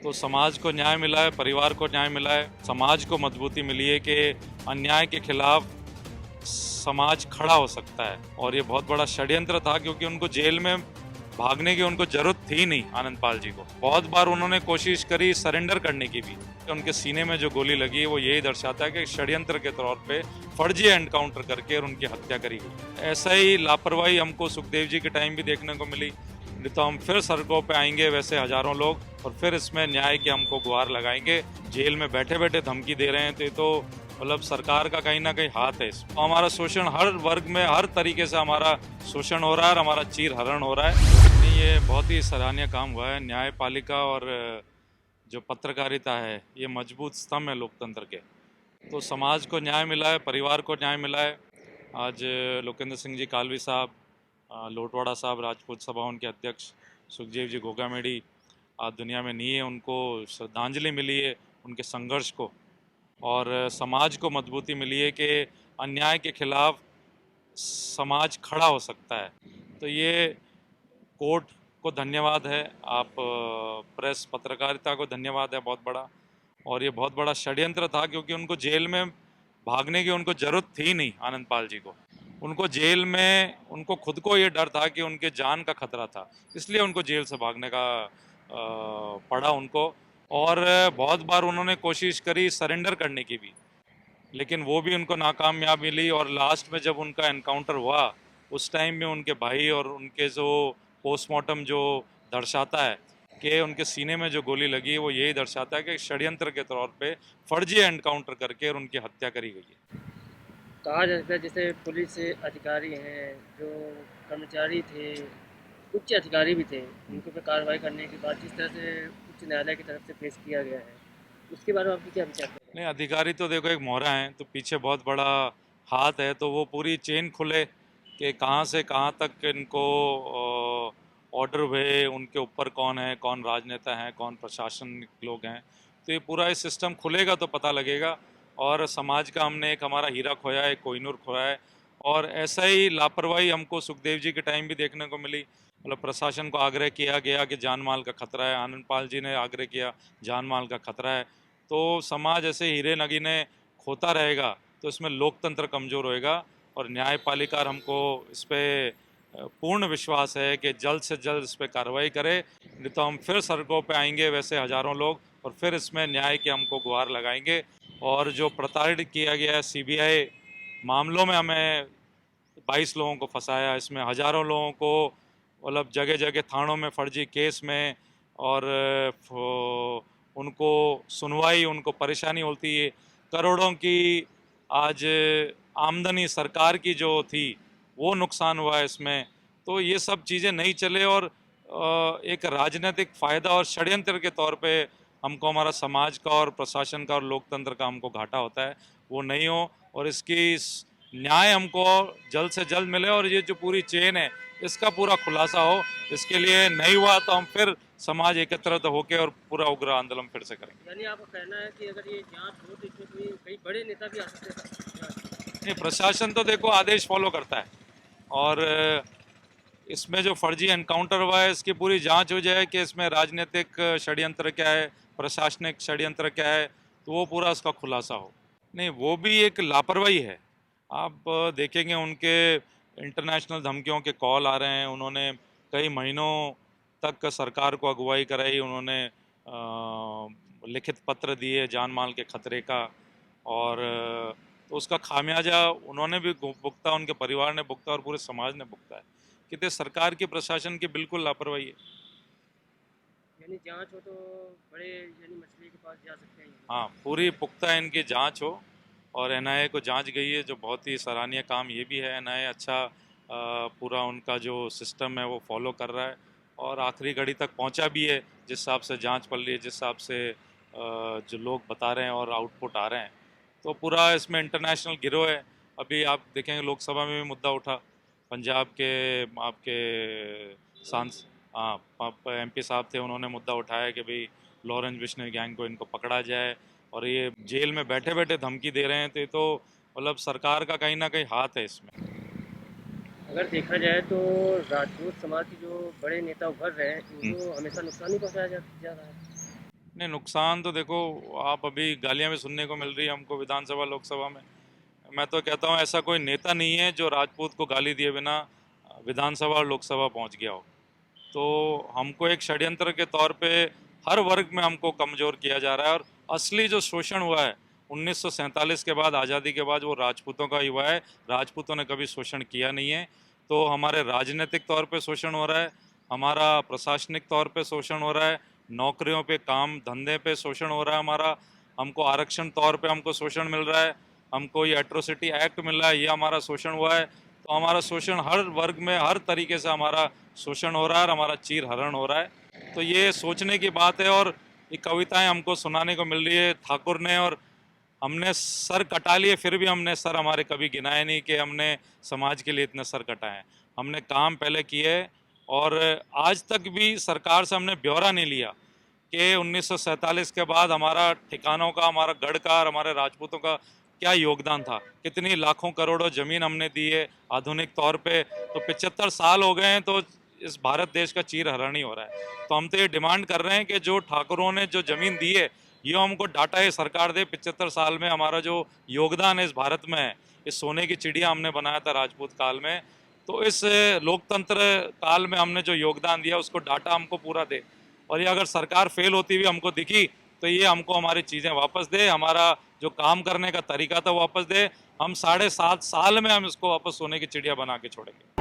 तो समाज को न्याय मिला है, परिवार को न्याय मिला है, समाज को मजबूती मिली है कि अन्याय के खिलाफ समाज खड़ा हो सकता है। और ये बहुत बड़ा षड्यंत्र था, क्योंकि उनको जेल में भागने की उनको जरूरत थी नहीं। आनंदपाल जी को बहुत बार उन्होंने कोशिश करी सरेंडर करने की भी। उनके सीने में जो गोली लगी वो यही दर्शाता है कि षड्यंत्र के तौर पे फर्जी एनकाउंटर करके और उनकी हत्या करी गई। ऐसा ही लापरवाही हमको सुखदेव जी के टाइम भी देखने को मिली। नहीं तो हम फिर सड़कों पे आएंगे वैसे हजारों लोग, और फिर इसमें न्याय की हमको गुहार लगाएंगे। जेल में बैठे बैठे धमकी दे रहे हैं तो ये तो मतलब सरकार का कहीं ना कहीं हाथ है इसमें। तो हमारा शोषण हर वर्ग में हर तरीके से हमारा शोषण हो रहा है और हमारा चीर हरण हो रहा है। नहीं, ये बहुत ही सराहनीय काम हुआ है। न्यायपालिका और जो पत्रकारिता है ये मजबूत स्तंभ है लोकतंत्र के। तो समाज को न्याय मिला है, परिवार को न्याय मिला है। आज लोकेंद्र सिंह जी कालवी साहब, लोटवाड़ा साहब राजपूत सभा उनके अध्यक्ष, सुखदेव जी गोगामेडी आज दुनिया में नहीं है। उनको श्रद्धांजलि मिली है उनके संघर्ष को, और समाज को मजबूती मिली है कि अन्याय के खिलाफ समाज खड़ा हो सकता है। तो ये कोर्ट को धन्यवाद है, आप प्रेस पत्रकारिता को धन्यवाद है बहुत बड़ा। और ये बहुत बड़ा षड्यंत्र था, क्योंकि उनको जेल में भागने की उनको जरूरत थी नहीं। आनंदपाल जी को उनको जेल में उनको खुद को ये डर था कि उनके जान का खतरा था, इसलिए उनको जेल से भागने का पड़ा उनको। और बहुत बार उन्होंने कोशिश करी सरेंडर करने की भी, लेकिन वो भी उनको नाकामयाब मिली। और लास्ट में जब उनका एनकाउंटर हुआ उस टाइम में उनके भाई और उनके जो पोस्टमार्टम जो दर्शाता है कि उनके सीने में जो गोली लगी वो यही दर्शाता है कि षड्यंत्र के तौर पे फर्जी एनकाउंटर करके और उनकी हत्या करी गई है। कहा जाता है जैसे पुलिस अधिकारी हैं जो कर्मचारी थे, उच्च अधिकारी भी थे, उनके ऊपर कार्रवाई करने के बाद जिस तरह से उच्च न्यायालय की तरफ से पेश किया गया है, उसके बारे में आपके क्या विचार हैं? नहीं, अधिकारी तो देखो एक मोहरा है, तो पीछे बहुत बड़ा हाथ है, तो वो पूरी चेन खुले कि कहाँ से कहाँ तक इनको ऑर्डर हुए, उनके ऊपर कौन है, कौन राजनेता है, कौन प्रशासनिक लोग हैं। तो ये पूरा इस सिस्टम खुलेगा तो पता लगेगा। और समाज का हमने एक हमारा हीरा खोया है, कोहिनूर खोया है। और ऐसा ही लापरवाही हमको सुखदेव जी के टाइम भी देखने को मिली। मतलब प्रशासन को आग्रह किया गया कि जान माल का खतरा है, आनंदपाल जी ने आग्रह किया जान माल का खतरा है। तो समाज ऐसे हीरे नगीने खोता रहेगा तो इसमें लोकतंत्र कमज़ोर होएगा। और न्यायपालिका हमको इस पर पूर्ण विश्वास है कि जल्द से जल्द इस पर कार्रवाई करे। नहीं तो हम फिर सड़कों पे आएंगे वैसे हजारों लोग, और फिर इसमें न्याय की हमको गुहार लगाएंगे। और जो प्रताड़ित किया गया है सीबीआई मामलों में, हमें 22 लोगों को फंसाया, इसमें हजारों लोगों को मतलब जगह जगह थानों में फर्जी केस में, और उनको सुनवाई उनको परेशानी होती है। करोड़ों की आज आमदनी सरकार की जो थी वो नुकसान हुआ है इसमें। तो ये सब चीज़ें नहीं चले, और एक राजनीतिक फ़ायदा और षड्यंत्र के तौर पे हमको हमारा समाज का और प्रशासन का और लोकतंत्र का हमको घाटा होता है, वो नहीं हो। और इसकी न्याय हमको जल्द से जल्द मिले, और ये जो पूरी चेन है इसका पूरा खुलासा हो। इसके लिए नहीं हुआ तो हम फिर समाज एकत्रित होकर और पूरा उग्र आंदोलन फिर से करेंगे। यानी आपका कहना है कि अगर ये जांच हो तो इसमें कोई कई बड़े नेता भी आ सकते हैं? नहीं, प्रशासन तो देखो आदेश फॉलो करता है। और इसमें जो फर्जी एनकाउंटर हुआ है इसकी पूरी जांच हो जाए कि इसमें राजनीतिक षड्यंत्र क्या है, प्रशासनिक षड्यंत्र क्या है, तो वो पूरा उसका खुलासा हो। नहीं, वो भी एक लापरवाही है। आप देखेंगे उनके इंटरनेशनल धमकियों के कॉल आ रहे हैं। उन्होंने कई महीनों तक सरकार को अगुवाई कराई, उन्होंने लिखित पत्र दिए जान माल के खतरे का। और तो उसका खामियाजा उन्होंने भी भुगता, उनके परिवार ने भुगता और पूरे समाज ने भुगता है। कितने सरकार की प्रशासन की बिल्कुल लापरवाही है। यानी जांच हो तो बड़े यानी मछली के पास जा सकते हैं। हाँ, पूरी पुख्ता इनकी जांच हो। और एनआईए को जांच गई है, जो बहुत ही सराहनीय काम ये भी है। एनआईए अच्छा पूरा उनका जो सिस्टम है वो फॉलो कर रहा है, और आखिरी घड़ी तक पहुंचा भी है जिस हिसाब से जांच पड़ रही है, जिस हिसाब से जो लोग बता रहे हैं और आउटपुट आ रहे हैं। तो पूरा इसमें इंटरनेशनल गिरोह है। अभी आप देखेंगे लोकसभा में भी मुद्दा उठा, पंजाब के आपके सांस हाँ एमपी साहब थे, उन्होंने मुद्दा उठाया कि भाई लॉरेंस बिश्नोई गैंग को इनको पकड़ा जाए। और ये जेल में बैठे बैठे धमकी दे रहे हैं, तो ये तो मतलब सरकार का कहीं ना कहीं हाथ है इसमें। अगर देखा जाए तो राजपूत समाज के जो बड़े नेता उभर रहे हैं हम्म। इनको हमेशा नुकसान ही पहुंचाया जा रहा है। नहीं, नुकसान तो देखो, आप अभी गालियां भी सुनने को मिल रही है हमको विधानसभा लोकसभा में। मैं तो कहता हूं ऐसा कोई नेता नहीं है जो राजपूत को गाली दिए बिना विधानसभा और लोकसभा पहुंच गया हो। तो हमको एक षड्यंत्र के तौर पे हर वर्ग में हमको कमज़ोर किया जा रहा है, और असली जो शोषण हुआ है 1947 के बाद, आज़ादी के बाद, वो राजपूतों का ही हुआ है। राजपूतों ने कभी शोषण किया नहीं है। तो हमारे राजनीतिक तौर पे शोषण हो रहा है, हमारा प्रशासनिक तौर पे शोषण हो रहा है, नौकरियों पे, काम धंधे पे शोषण हो रहा है हमारा, हमको आरक्षण तौर पे हमको शोषण मिल रहा है, हमको ये एट्रोसिटी एक्ट मिल रहा है, ये हमारा शोषण हुआ है। तो हमारा शोषण हर वर्ग में, हर तरीके से हमारा शोषण हो रहा है और हमारा चीर हरण हो रहा है। तो ये सोचने की बात है। और ये कविताएं हमको सुनाने को मिल रही है ठाकुर ने, और हमने सर कटा लिए, फिर भी हमने सर हमारे कभी गिनाए नहीं कि हमने समाज के लिए इतने सर कटाए हैं। हमने काम पहले किए, और आज तक भी सरकार से हमने ब्यौरा नहीं लिया कि 1947 के बाद हमारा ठिकानों का, हमारा गढ़ का और हमारे राजपूतों का क्या योगदान था, कितनी लाखों करोड़ों जमीन हमने दी है आधुनिक तौर पे। तो 75 साल हो गए हैं, तो इस भारत देश का चीर हरण ही हो रहा है। तो हम तो ये डिमांड कर रहे हैं कि जो ठाकुरों ने जो जमीन दी है, ये हमको डाटा ये सरकार दे। 75 साल में हमारा जो योगदान है इस भारत में है, इस सोने की चिड़िया हमने बनाया था राजपूत काल में, तो इस लोकतंत्र काल में हमने जो योगदान दिया उसको डाटा हमको पूरा दे। और ये अगर सरकार फेल होती हुई हमको दिखी, तो ये हमको हमारी चीज़ें वापस दे, हमारा जो काम करने का तरीका था वापस दे। हम 7.5 साल में हम इसको वापस सोने की चिड़िया बना के छोड़ेंगे।